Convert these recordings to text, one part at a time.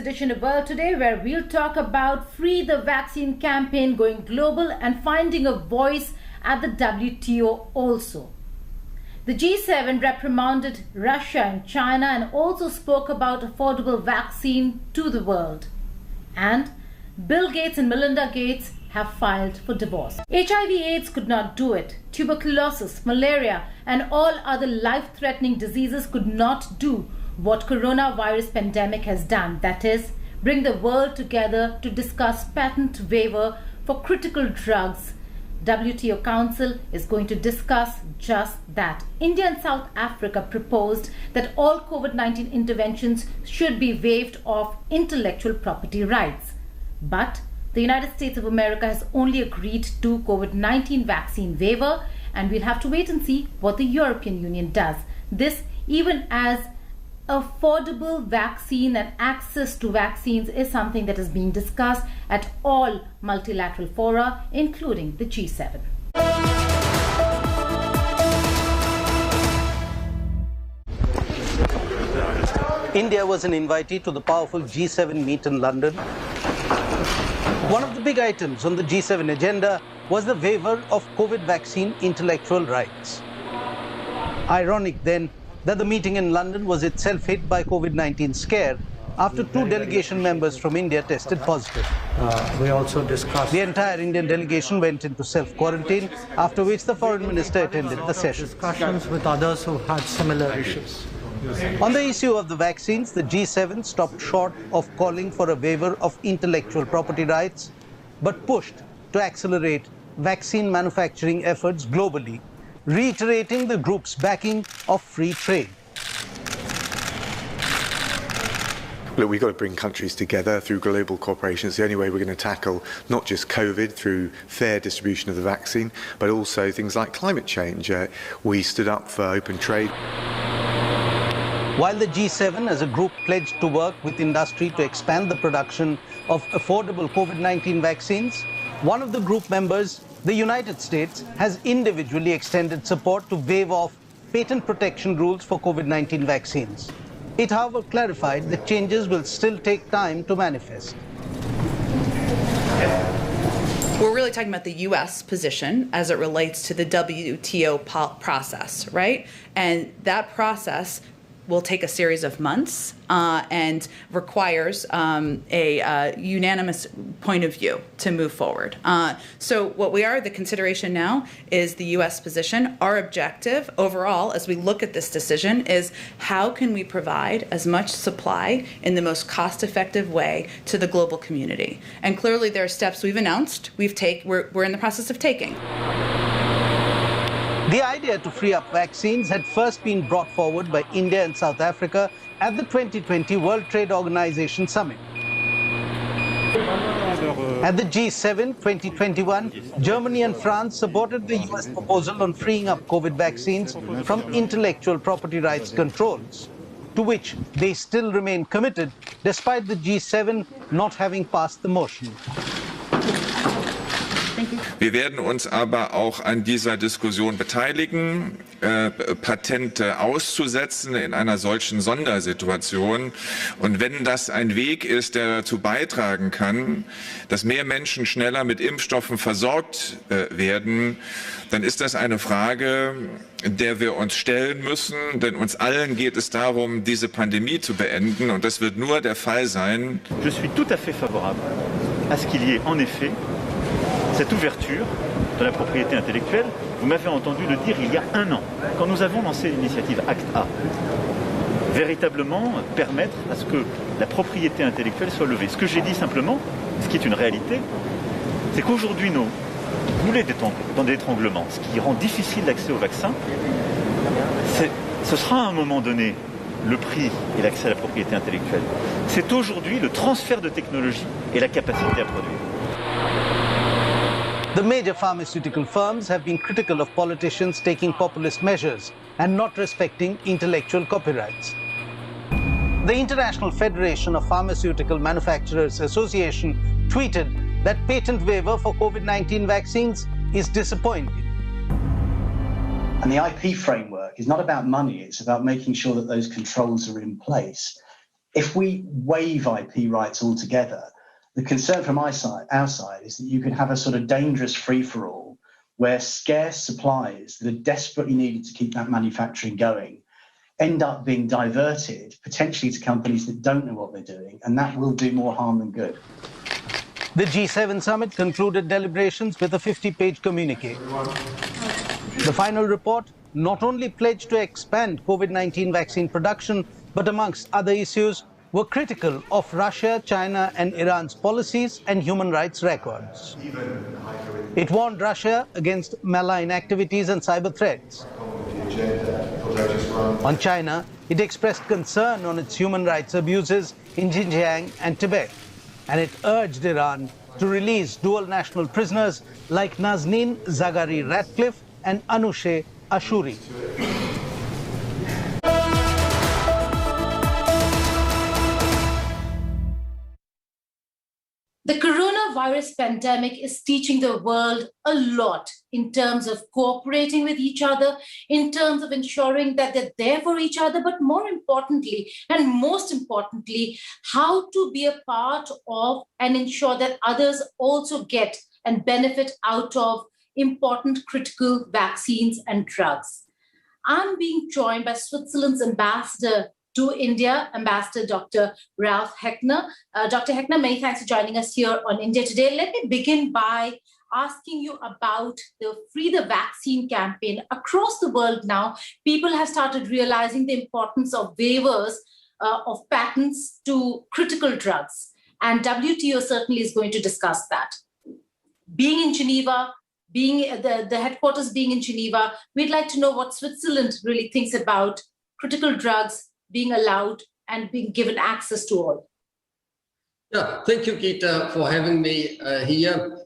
edition of World Today, where we'll talk about Free the Vaccine campaign going global and finding a voice at the WTO also. The G7 reprimanded Russia and China and also spoke about affordable vaccine to the world. And Bill Gates and Melinda Gates have filed for divorce. HIV/AIDS could not do it. Tuberculosis, malaria, and all other life-threatening diseases could not do what coronavirus pandemic has done. That is, bring the world together to discuss patent waiver for critical drugs. WTO Council is going to discuss just that. India and South Africa proposed that all COVID-19 interventions should be waived of intellectual property rights. But the United States of America has only agreed to COVID-19 vaccine waiver, and we'll have to wait and see what the European Union does. This even as affordable vaccine and access to vaccines is something that is being discussed at all multilateral fora, including the G7. India was an invitee to the powerful G7 meet in London. One of the big items on the G7 agenda was the waiver of COVID vaccine intellectual rights. Ironic then that the meeting in London was itself hit by COVID-19 scare after two delegation members from India tested positive. We also discussed... The entire Indian delegation went into self-quarantine, after which the foreign minister attended the session. Discussions with others who had similar issues. On the issue of the vaccines, the G7 stopped short of calling for a waiver of intellectual property rights, but pushed to accelerate vaccine manufacturing efforts globally, reiterating the group's backing of free trade. Look, we've got to bring countries together through global cooperation. It's the only way we're going to tackle not just COVID through fair distribution of the vaccine, but also things like climate change. We stood up for open trade. While the G7 as a group pledged to work with industry to expand the production of affordable COVID-19 vaccines, one of the group members, the United States, has individually extended support to waive off patent protection rules for COVID-19 vaccines. It, however, clarified that changes will still take time to manifest. We're really talking about the U.S. position as it relates to the WTO process, right? And that process will take a series of months and requires a unanimous point of view to move forward. So what the consideration now is the U.S. position. Our objective overall, as we look at this decision, is how can we provide as much supply in the most cost-effective way to the global community? And clearly there are steps we've announced, we're in the process of taking. The idea to free up vaccines had first been brought forward by India and South Africa at the 2020 World Trade Organization Summit. At the G7 2021, Germany and France supported the US proposal on freeing up COVID vaccines from intellectual property rights controls, to which they still remain committed despite the G7 not having passed the motion. Wir werden uns aber auch an dieser Diskussion beteiligen, Patente auszusetzen in einer solchen Sondersituation. Und wenn das ein Weg ist, der dazu beitragen kann, dass mehr Menschen schneller mit Impfstoffen versorgt werden, dann ist das eine Frage, der wir uns stellen müssen. Denn uns allen geht es darum, diese Pandemie zu beenden. Und das wird nur der Fall sein. Je suis tout à fait favorable à ce qu'il y ait en effet cette ouverture de la propriété intellectuelle. Vous m'avez entendu le dire il y a un an, quand nous avons lancé l'initiative Acte A. Véritablement permettre à ce que la propriété intellectuelle soit levée. Ce que j'ai dit simplement, ce qui est une réalité, c'est qu'aujourd'hui nous voulons dans des étranglements, ce qui rend difficile l'accès au vaccin. Ce sera à un moment donné le prix et l'accès à la propriété intellectuelle. C'est aujourd'hui le transfert de technologie et la capacité à produire. The major pharmaceutical firms have been critical of politicians taking populist measures and not respecting intellectual copyrights. The International Federation of Pharmaceutical Manufacturers Association tweeted that patent waiver for COVID-19 vaccines is disappointing. And the IP framework is not about money, it's about making sure that those controls are in place. If we waive IP rights altogether, the concern from our side is that you could have a sort of dangerous free-for-all where scarce supplies that are desperately needed to keep that manufacturing going end up being diverted potentially to companies that don't know what they're doing, and that will do more harm than good. The G7 summit concluded deliberations with a 50-page communique. The final report not only pledged to expand COVID-19 vaccine production, but amongst other issues, were critical of Russia, China and Iran's policies and human rights records. It warned Russia against malign activities and cyber threats. On China, it expressed concern on its human rights abuses in Xinjiang and Tibet, and it urged Iran to release dual national prisoners like Nazneen Zaghari-Ratcliffe and Anousheh Ashuri. The coronavirus pandemic is teaching the world a lot in terms of cooperating with each other, in terms of ensuring that they're there for each other, but more importantly, and most importantly, how to be a part of and ensure that others also get and benefit out of important critical vaccines and drugs. I'm being joined by Switzerland's ambassador to India, Ambassador Dr. Ralf Heckner. Dr. Heckner, many thanks for joining us here on India Today. Let me begin by asking you about the Free the Vaccine campaign. Across the world now, people have started realizing the importance of waivers of patents to critical drugs. And WTO certainly is going to discuss that. Being in Geneva, being the headquarters being in Geneva, we'd like to know what Switzerland really thinks about critical drugs being allowed and being given access to all. Yeah, thank you, Geeta, for having me here.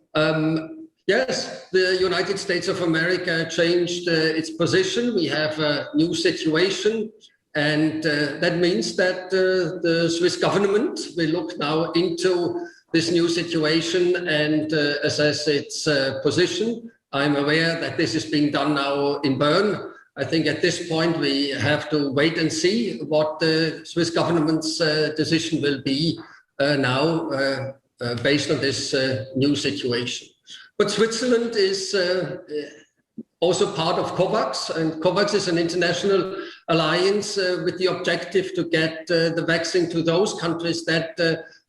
Yes, the United States of America changed its position. We have a new situation, and that means that the Swiss government will look now into this new situation and assess its position. I'm aware that this is being done now in Bern. I think at this point we have to wait and see what the Swiss government's decision will be now based on this new situation. But Switzerland is also part of COVAX, and COVAX is an international alliance with the objective to get the vaccine to those countries that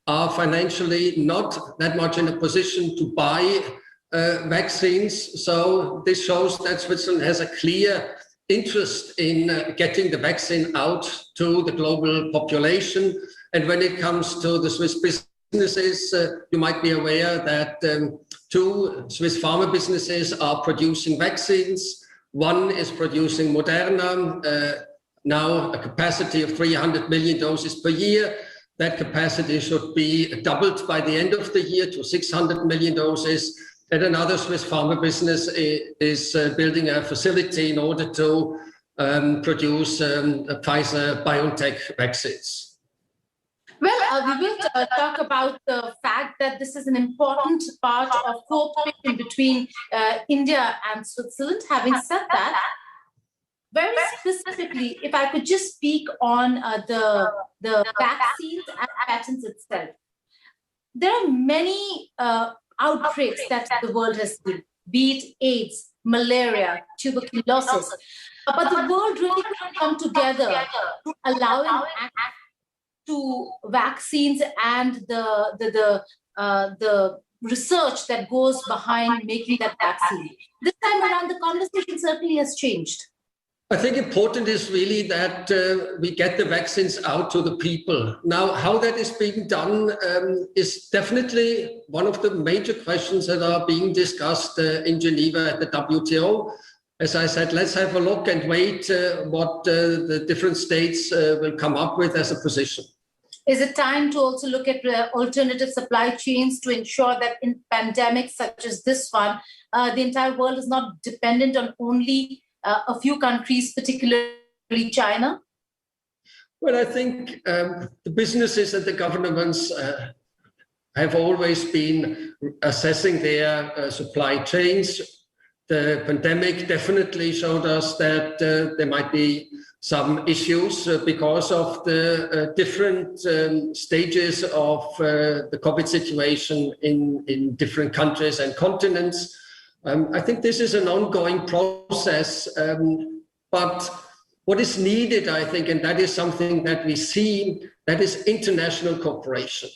are financially not that much in a position to buy vaccines. So this shows that Switzerland has a clear interest in getting the vaccine out to the global population. And when it comes to the Swiss businesses, you might be aware that 2 Swiss pharma businesses are producing vaccines. One is producing Moderna, now a capacity of 300 million doses per year. That capacity should be doubled by the end of the year to 600 million doses. And another Swiss pharma business is building a facility in order to produce Pfizer-BioNTech vaccines. Well, we will talk about the fact that this is an important part of cooperation between India and Switzerland. Having said that, very specifically, if I could just speak on the vaccines and patents itself. There are many outbreaks that the world has seen, be it AIDS, malaria, tuberculosis. But the world really can come together to allowing access to vaccines and the research that goes behind making that vaccine. This time around, the conversation certainly has changed. I think important is really that we get the vaccines out to the people. Now, how that is being done is definitely one of the major questions that are being discussed in Geneva at the WTO. As I said, let's have a look and wait what the different states will come up with as a position. Is it time to also look at alternative supply chains to ensure that in pandemics such as this one, the entire world is not dependent on only a few countries, particularly China? Well, I think the businesses and the governments have always been assessing their supply chains. The pandemic definitely showed us that there might be some issues because of the different stages of the COVID situation in different countries and continents. I think this is an ongoing process, but what is needed, I think, and that is something that we see, that is international cooperation.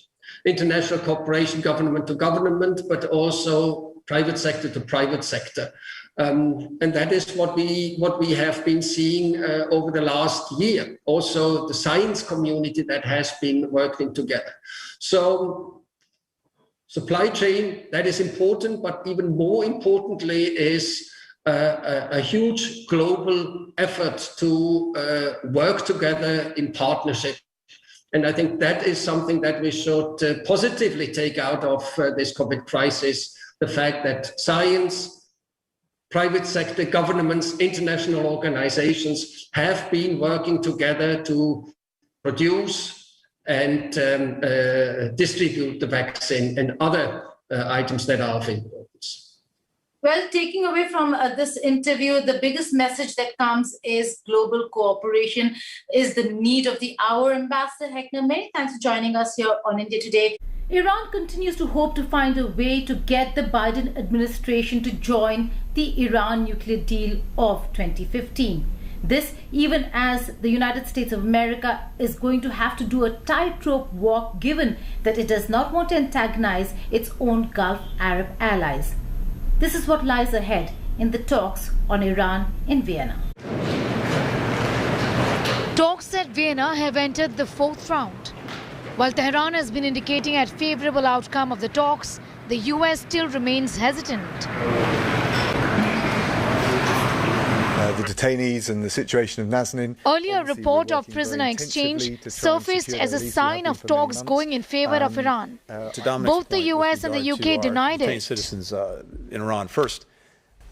International cooperation, government to government, but also private sector to private sector. And that is what we have been seeing over the last year. Also, the science community that has been working together. So, supply chain, that is important, but even more importantly is a huge global effort to work together in partnership. And I think that is something that we should positively take out of this COVID crisis, the fact that science, private sector, governments, international organizations have been working together to produce and distribute the vaccine and other items that are of importance. Well, taking away from this interview, the biggest message that comes is global cooperation is the need of the hour. Ambassador Heckner, many thanks for joining us here on India Today. Iran continues to hope to find a way to get the Biden administration to join the Iran nuclear deal of 2015. This even as the United States of America is going to have to do a tightrope walk, given that it does not want to antagonize its own Gulf Arab allies. This is what lies ahead in the talks on Iran in Vienna. Talks at Vienna have entered the fourth round. While Tehran has been indicating a favorable outcome of the talks, the US still remains hesitant. The detainees and the situation of Nazanin. Earlier, a report of prisoner exchange surfaced as a sign of talks going in favor of Iran. Both the US and the UK denied it. Citizens in Iran. First,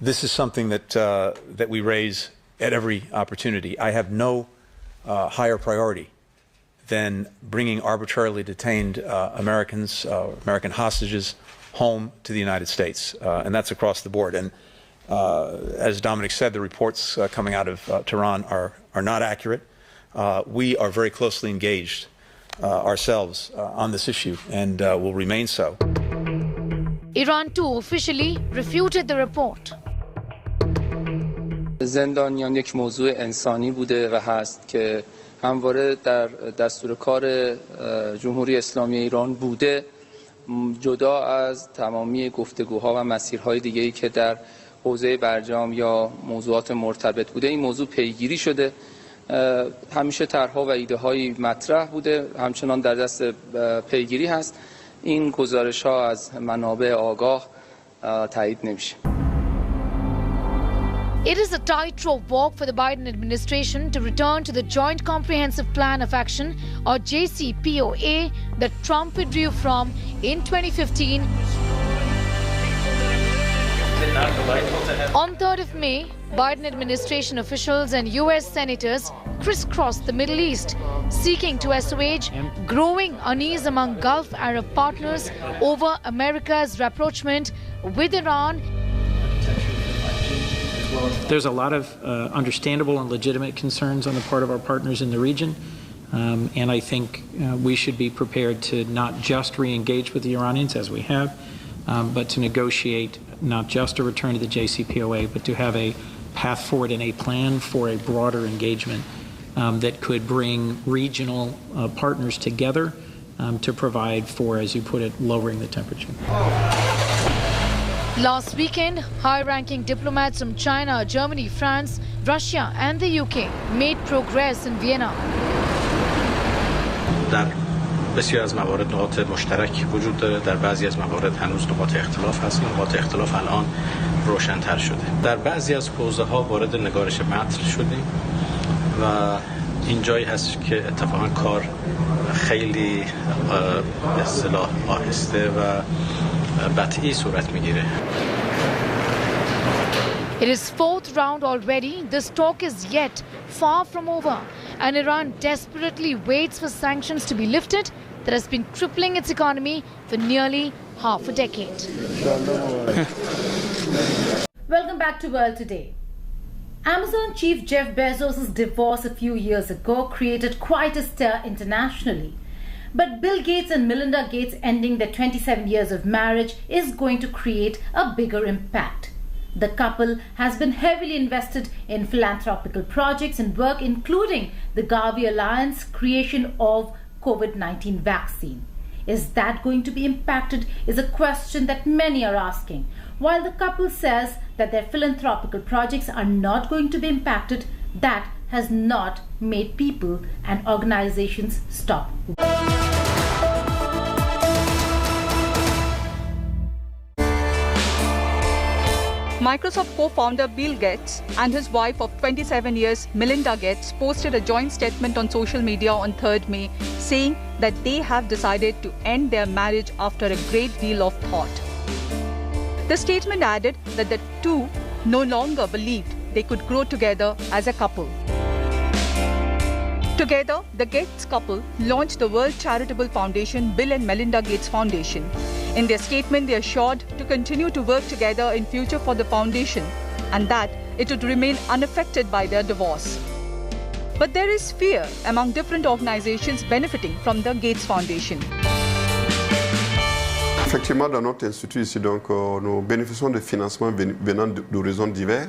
this is something that we raise at every opportunity. I have no higher priority than bringing arbitrarily detained Americans, American hostages, home to the United States, and that's across the board. And as Dominic said, the reports coming out of Tehran are not accurate. We are very closely engaged ourselves on this issue and will remain so. Iran too officially refuted the report. زندانیان یک موضوع انسانی بوده و هست که همواره در دستور کار جمهوری اسلامی ایران بوده، جدا از تمامی گفتگوها و مسیرهای دیگه‌ای که در حوزه برجام یا موضوعات مرتبط بوده این موضوع پیگیری شده. همیشه طرح‌ها و ایده‌های مطرح بوده، همچنان در دست پیگیری هست. این گزارش‌ها از منابع آگاه تایید نمیشه. It is a tightrope walk for the Biden administration to return to the Joint Comprehensive Plan of Action, or JCPOA, that Trump withdrew from in 2015. On 3rd of May, Biden administration officials and US senators crisscrossed the Middle East, seeking to assuage growing unease among Gulf Arab partners over America's rapprochement with Iran. There's a lot of understandable and legitimate concerns on the part of our partners in the region, and I think we should be prepared to not just re-engage with the Iranians as we have, but to negotiate not just a return to the JCPOA, but to have a path forward and a plan for a broader engagement that could bring regional partners together to provide for, as you put it, lowering the temperature. Last weekend, high-ranking diplomats from China, Germany, France, Russia and the UK made progress in Vienna. در بسیار از موارد نقاط مشترک وجود داره، در بعضی از موارد هنوز نقاط اختلاف هست. نقاط اختلاف الان روشن‌تر شده. در بعضی از حوزه‌ها وارد نگارش متن شدیم و این جایی هست که اتفاقا کار خیلی به اصطلاح آهسته و بطیئی صورت میگیره. It is fourth round already. This talk is yet far from over, and Iran desperately waits for sanctions to be lifted that has been crippling its economy for nearly half a decade. Welcome back to World Today. Amazon chief Jeff Bezos' divorce a few years ago created quite a stir internationally. But Bill Gates and Melinda Gates ending their 27 years of marriage is going to create a bigger impact. The couple has been heavily invested in philanthropical projects and work, including the Gavi Alliance creation of COVID-19 vaccine. Is that going to be impacted is a question that many are asking. While the couple says that their philanthropical projects are not going to be impacted, that has not made people and organizations stop. Microsoft co-founder Bill Gates and his wife of 27 years, Melinda Gates, posted a joint statement on social media on 3rd May saying that they have decided to end their marriage after a great deal of thought. The statement added that the two no longer believed they could grow together as a couple. Together, the Gates couple launched the world charitable foundation Bill and Melinda Gates Foundation. In their statement, they assured to continue to work together in future for the foundation and that it would remain unaffected by their divorce. But there is fear among different organizations benefiting from the Gates Foundation. Effectivement, dans notre institut ici, donc, nous bénéficions de financements venant d'horizons divers,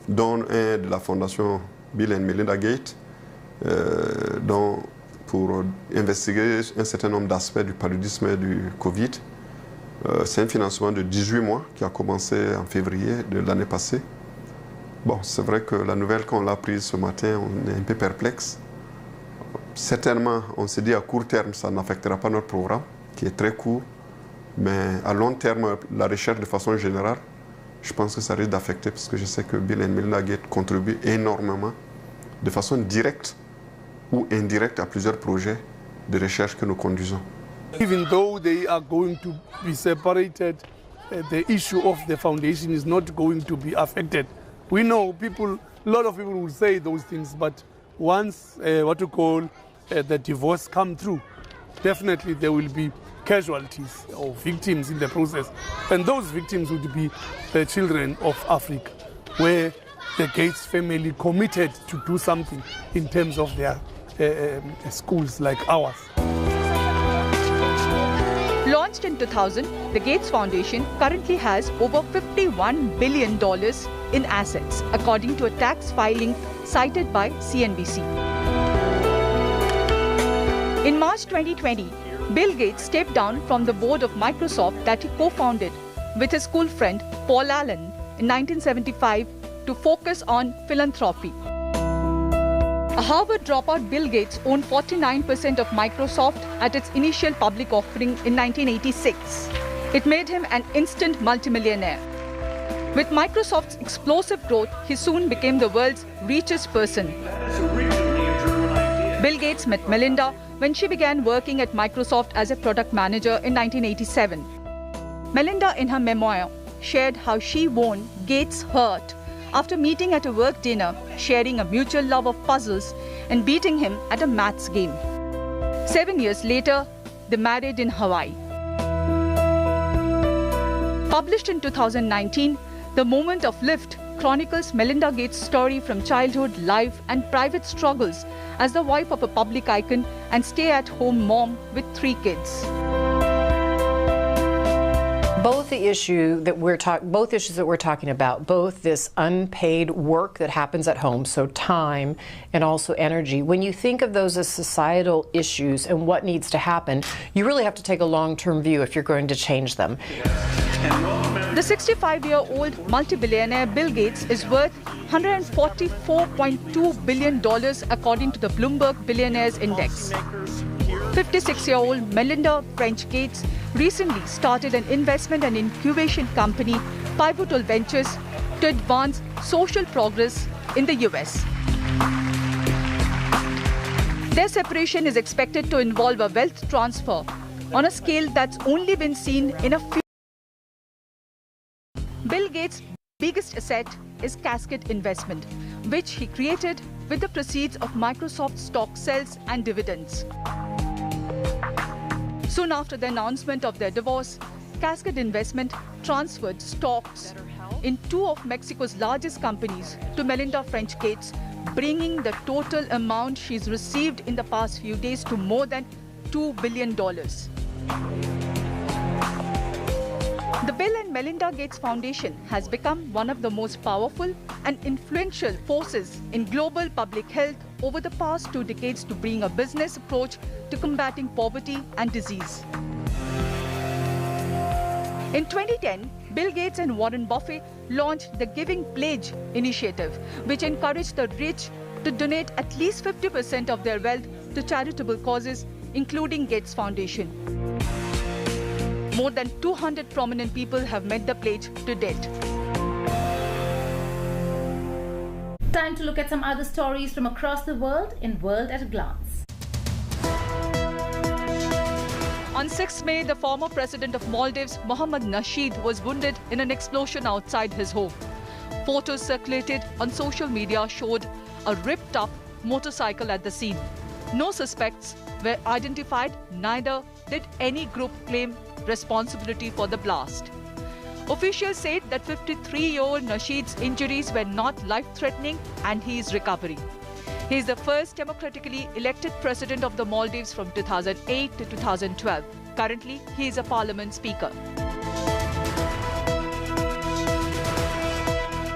dont un de la fondation Bill and Melinda Gates, pour investiguer un certain nombre d'aspects du paludisme et du Covid. C'est un financement de 18 mois qui a commencé en février de l'année passée. Bon, c'est vrai que la nouvelle, quand on l'a prise ce matin, on est un peu perplexe. Certainement, on s'est dit à court terme, ça n'affectera pas notre programme, qui est très court. Mais à long terme, la recherche de façon générale, je pense que ça risque d'affecter parce que je sais que Bill et Melinda Gates contribuent énormément, de façon directe ou indirecte, à plusieurs projets de recherche que nous conduisons. Even though they are going to be separated, the issue of the foundation is not going to be affected. We know people, a lot of people will say those things, but once the divorce come through, definitely there will be casualties or victims in the process. And those victims would be the children of Africa, where the Gates family committed to do something in terms of their schools like ours. Launched in 2000, the Gates Foundation currently has over $51 billion in assets, according to a tax filing cited by CNBC. In March 2020, Bill Gates stepped down from the board of Microsoft that he co-founded with his school friend Paul Allen in 1975 to focus on philanthropy. A Harvard dropout, Bill Gates owned 49% of Microsoft at its initial public offering in 1986. It made him an instant multimillionaire. With Microsoft's explosive growth, he soon became the world's richest person. Bill Gates met Melinda when she began working at Microsoft as a product manager in 1987. Melinda, in her memoir, shared how she won Gates' heart after meeting at a work dinner, sharing a mutual love of puzzles and beating him at a maths game. 7 years later, they married in Hawaii. Published in 2019, The Moment of Lift chronicles Melinda Gates' story from childhood, life, and private struggles as the wife of a public icon and stay-at-home mom with 3 kids. Both issues that we're talking about, both this unpaid work that happens at home, so time and also energy, when you think of those as societal issues and what needs to happen, you really have to take a long-term view if you're going to change them. The 65-year-old multi-billionaire Bill Gates is worth $144.2 billion according to the Bloomberg Billionaires Index. 56-year-old Melinda French Gates recently started an investment and incubation company, Pivotal Ventures, to advance social progress in the US. Their separation is expected to involve a wealth transfer on a scale that's only been seen in a few. Bill Gates' biggest asset is Cascade Investment, which he created with the proceeds of Microsoft stock sales and dividends. Soon after the announcement of their divorce, Cascade Investment transferred stocks in two of Mexico's largest companies to Melinda French Gates, bringing the total amount she's received in the past few days to more than $2 billion. The Bill and Melinda Gates Foundation has become one of the most powerful and influential forces in global public health over the past 2 decades to bring a business approach to combating poverty and disease. In 2010, Bill Gates and Warren Buffett launched the Giving Pledge initiative, which encouraged the rich to donate at least 50% of their wealth to charitable causes, including Gates Foundation. More than 200 prominent people have met the pledge to date. Time to look at some other stories from across the world in World at a Glance. On 6 May, the former president of Maldives, Mohammad Nasheed, was wounded in an explosion outside his home. Photos circulated on social media showed a ripped-up motorcycle at the scene. No suspects were identified, neither did any group claim responsibility for the blast. Officials said that 53-year-old Nasheed's injuries were not life-threatening and he is recovering. He is the first democratically elected president of the Maldives from 2008 to 2012. Currently, he is a parliament speaker.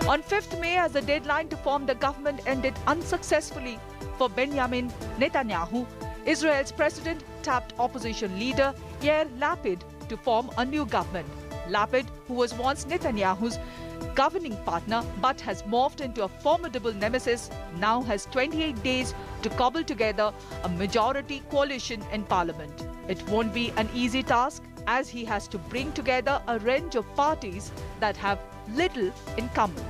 On 5th May, as the deadline to form the government ended unsuccessfully for Benjamin Netanyahu, Israel's president tapped opposition leader Yair Lapid to form a new government. Lapid, who was once Netanyahu's governing partner but has morphed into a formidable nemesis, now has 28 days to cobble together a majority coalition in parliament. It won't be an easy task, as he has to bring together a range of parties that have little in common.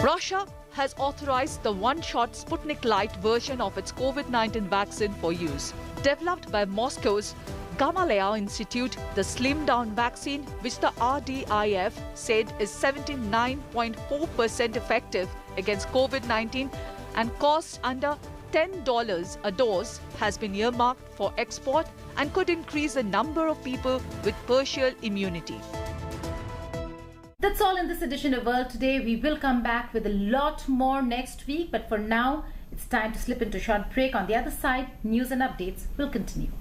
Russia has authorized the one-shot Sputnik Light version of its COVID-19 vaccine for use. Developed by Moscow's Gamaleya Institute, the slimmed-down vaccine, which the RDIF said is 79.4% effective against COVID-19 and costs under $10 a dose, has been earmarked for export and could increase the number of people with partial immunity. That's all in this edition of World Today. We will come back with a lot more next week, but for now, it's time to slip into a short break. On the other side, news and updates will continue.